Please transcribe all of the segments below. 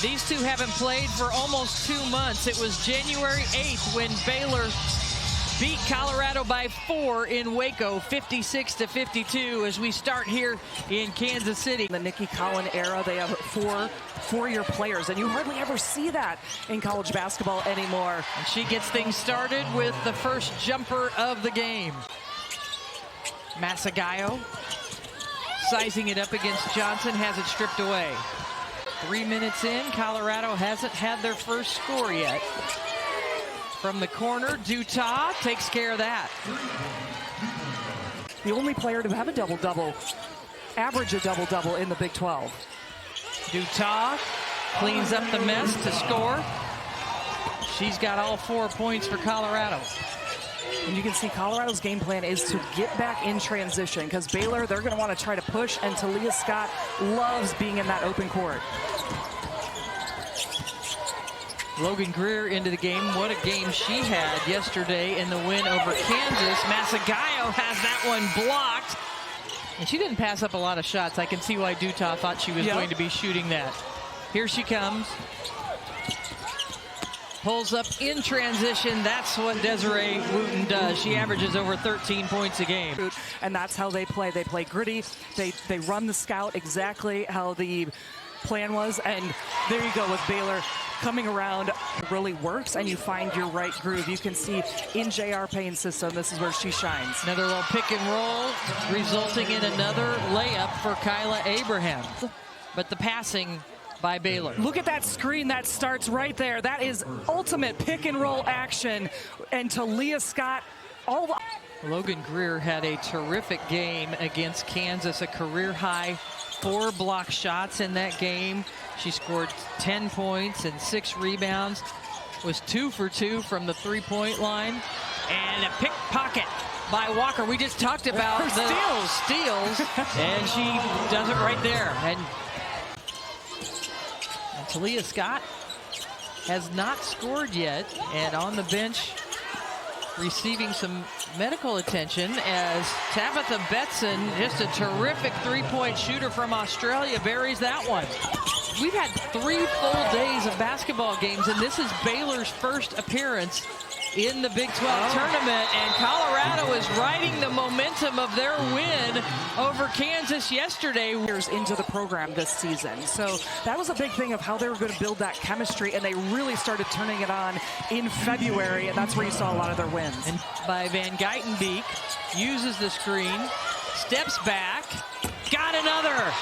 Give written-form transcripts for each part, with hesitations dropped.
These two haven't played for almost 2 months. It was January 8th when Baylor beat Colorado by 4 in Waco, 56-52, as we start here in Kansas City. The Nikki Collin era, they have four-year players, and you hardly ever see that in college basketball anymore. And she gets things started with the first jumper of the game. Masagayo sizing it up against Johnson, has it stripped away. 3 minutes in, Colorado hasn't had their first score yet. From the corner, Dutah takes care of that. The only player to have a double-double, average a double-double in the Big 12. Dutah cleans up the mess to score. She's got all 4 points for Colorado. And you can see Colorado's game plan is to get back in transition, because Baylor, they're going to want to try to push, and Talia Scott loves being in that open court. Logan Greer into the game. What a game she had yesterday in the win over Kansas. Masagayo has that one blocked. And she didn't pass up a lot of shots. I can see why Dutah thought she was going to be shooting that. Here she comes. Pulls up in transition. That's what Desiree Wooten does. She averages over 13 points a game. And that's how they play. They play gritty. They run the scout exactly how the plan was. And there you go with Baylor coming around. It really works, and you find your right groove. You can see in J.R. Payne's system, this is where she shines. Another little pick and roll, resulting in another layup for Kyla Abraham. But the passing by Baylor. Look at that screen that starts right there. That is ultimate pick and roll action. And Talia Scott, Logan Greer had a terrific game against Kansas, a career high 4 block shots in that game. She scored 10 points and 6 rebounds, was 2 for 2 from the 3-point line, and a pickpocket by Walker. We just talked about the steals, and she does it right there. And Talia Scott has not scored yet, and on the bench receiving some medical attention as Tabitha Betson, just a terrific 3-point shooter from Australia, buries that one. We've had 3 full days of basketball games, and this is Baylor's first appearance in the Big 12 tournament, and Colorado is riding the momentum of their win over Kansas yesterday. Years into the program this season, so that was a big thing of how they were going to build that chemistry, and they really started turning it on in February, and that's where you saw a lot of their wins. And by Van Geitenbeek, uses the screen, steps back, got another.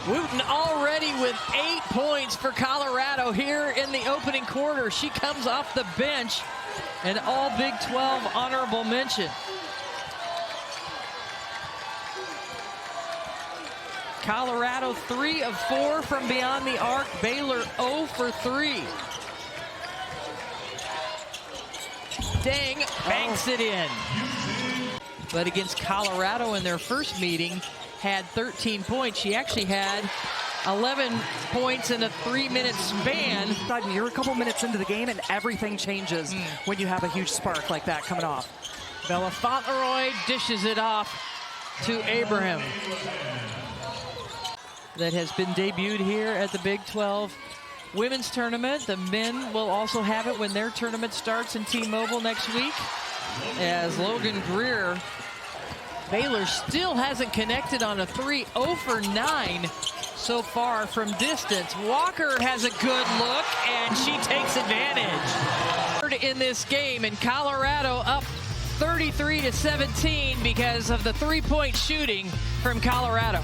Wooten already with 8 points for Colorado here in the opening quarter. She comes off the bench, an all Big 12 honorable mention. Colorado 3 of 4 from beyond the arc. Baylor 0 for 3. Dang banks it in. But against Colorado in their first meeting, had 13 points. She actually had 11 points in a 3-minute span. You're a couple minutes into the game, and everything changes when you have a huge spark like that coming off. Bella Fauntleroy dishes it off to Abraham. That has been debuted here at the Big 12 Women's Tournament. The men will also have it when their tournament starts in T-Mobile next week. As Logan Greer, Baylor still hasn't connected on a 3, 0 for 9 so far from distance. Walker has a good look, and she takes advantage. In this game, and Colorado up 33-17 because of the 3-point shooting from Colorado.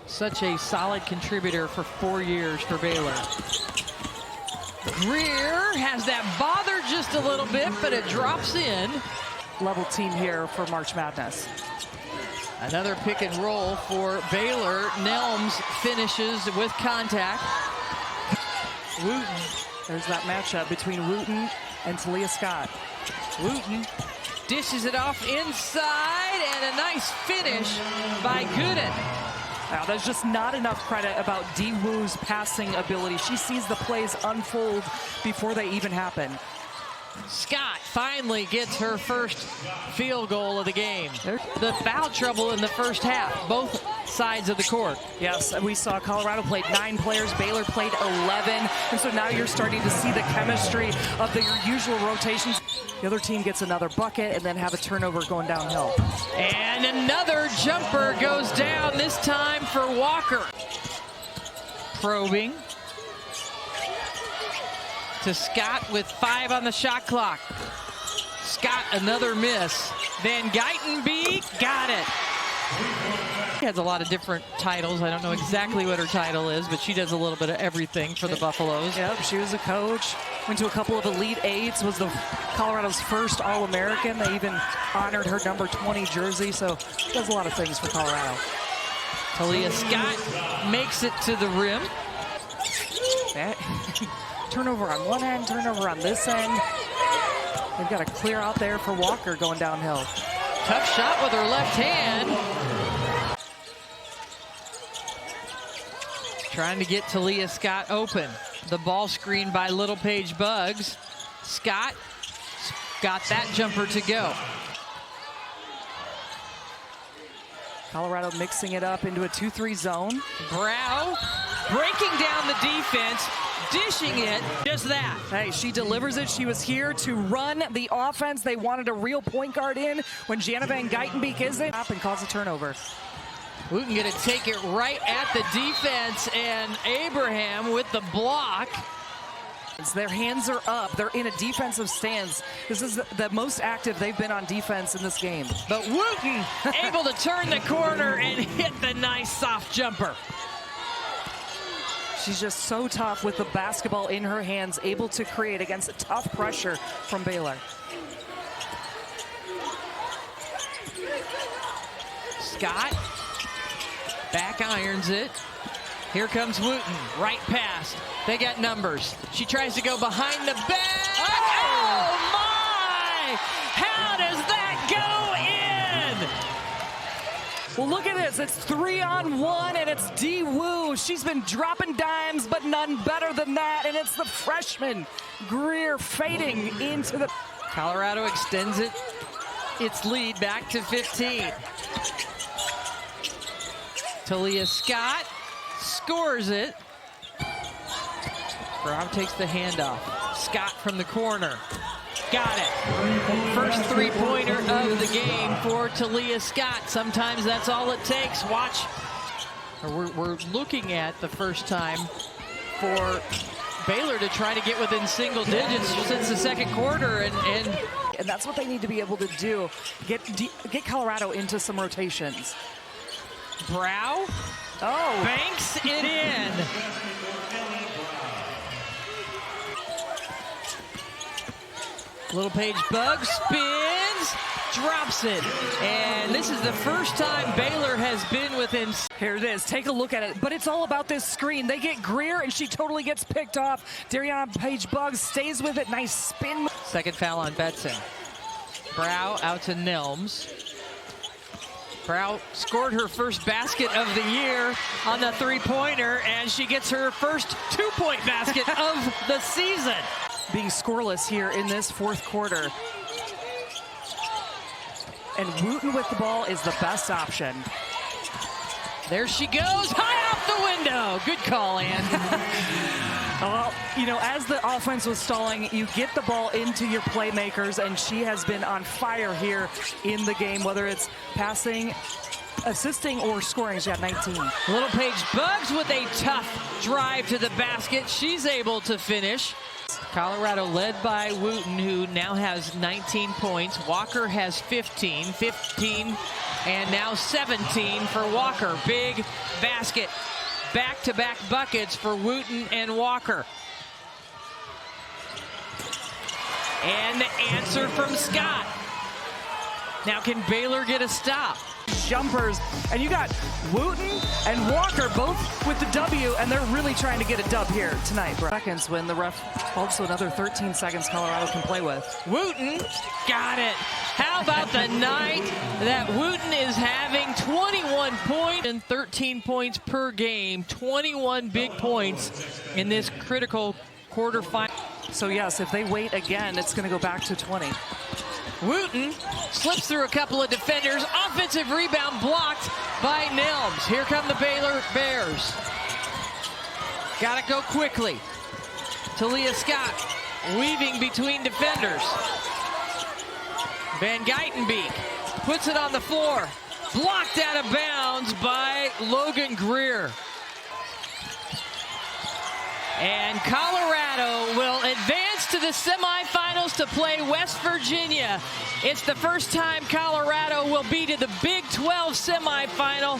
Such a solid contributor for 4 years for Baylor. Greer has that bother just a little bit, but it drops in. Level team here for March Madness. Another pick and roll for Baylor. Nelms finishes with contact. Wooten. There's that matchup between Wooten and Talia Scott. Wooten dishes it off inside, and a nice finish by Gooden. Now, there's just not enough credit about Dee Woo's passing ability. She sees the plays unfold before they even happen. Scott finally gets her first field goal of the game. The foul trouble in the first half. Both sides of the court. Yes, we saw Colorado played 9 players, Baylor played 11, and so now you're starting to see the chemistry of their usual rotations. The other team gets another bucket and then have a turnover going downhill. And another jumper goes down, this time for Walker. Probing to Scott with 5 on the shot clock. Scott, another miss. Van Geitenbeek got it. She has a lot of different titles. I don't know exactly what her title is, but she does a little bit of everything for the Buffaloes. Yep, she was a coach, went to a couple of Elite Eights, was the Colorado's first All-American. They even honored her number 20 jersey, so does a lot of things for Colorado. Talia Scott makes it to the rim. Turnover on one end, turnover on this end. They've got to clear out there for Walker going downhill. Tough shot with her left hand. Trying to get Talia Scott open. The ball screen by Little Page Bugs. Scott got that jumper to go. Colorado mixing it up into a 2-3 zone. Brow breaking down the defense, dishing it, just that. Hey, she delivers it. She was here to run the offense. They wanted a real point guard in when Jana Van Geitenbeek is in and calls a turnover. Wooten gonna take it right at the defense, and Abraham with the block. Their hands are up. They're in a defensive stance. This is the most active they've been on defense in this game. But Wooten able to turn the corner and hit the nice soft jumper. She's just so tough with the basketball in her hands, able to create against a tough pressure from Baylor. Scott back irons it. Here comes Wooten, right past. They got numbers. She tries to go behind the back. Oh my! How does that go in? Well, look at this. It's 3-on-1, and it's D. Wu. She's been dropping dimes, but none better than that. And it's the freshman, Greer, fading into the... Colorado extends its lead back to 15. Talia Scott scores it. Brown takes the handoff. Scott from the corner. Got it. First three-pointer of the game for Talia Scott. Sometimes that's all it takes. Watch. We're looking at the first time for Baylor to try to get within single digits since the second quarter. And that's what they need to be able to do. Get Colorado into some rotations. Brow. Oh. Banks it in. Little Page Bug spins, drops it. And this is the first time Baylor has been within. Here it is. Take a look at it. But it's all about this screen. They get Greer, and she totally gets picked off. Dariana Page Buggs stays with it. Nice spin. Second foul on Betson. Brow out to Nelms. Brow scored her first basket of the year on the three-pointer, and she gets her first two-point basket of the season. Being scoreless here in this fourth quarter. And Wooten with the ball is the best option. There she goes, high off the window. Good call, Ann. Well, you know, as the offense was stalling, you get the ball into your playmakers, and she has been on fire here in the game, whether it's passing, assisting, or scoring. She's got 19. Little Page Bugs with a tough drive to the basket. She's able to finish. Colorado led by Wooten, who now has 19 points. Walker has 15, and now 17 for Walker. Big basket. Back-to-back buckets for Wooten and Walker. And the answer from Scott. Now can Baylor get a stop? Jumpers, and you got Wooten and Walker both with the W, and they're really trying to get a dub here tonight. Seconds when the ref also another 13 seconds Colorado can play with. Wooten got it. How about the night that Wooten is having? 21 points and 13 points per game. 21 big points in this critical quarterfinal. So yes, if they wait again, it's going to go back to 20. Wooten slips through a couple of defenders. Offensive rebound blocked by Nelms. Here come the Baylor Bears. Got to go quickly. Talia Scott weaving between defenders. Van Geitenbeek puts it on the floor. Blocked out of bounds by Logan Greer. And Colorado will advance to the semifinals to play West Virginia. It's the first time Colorado will be to the Big 12 semifinal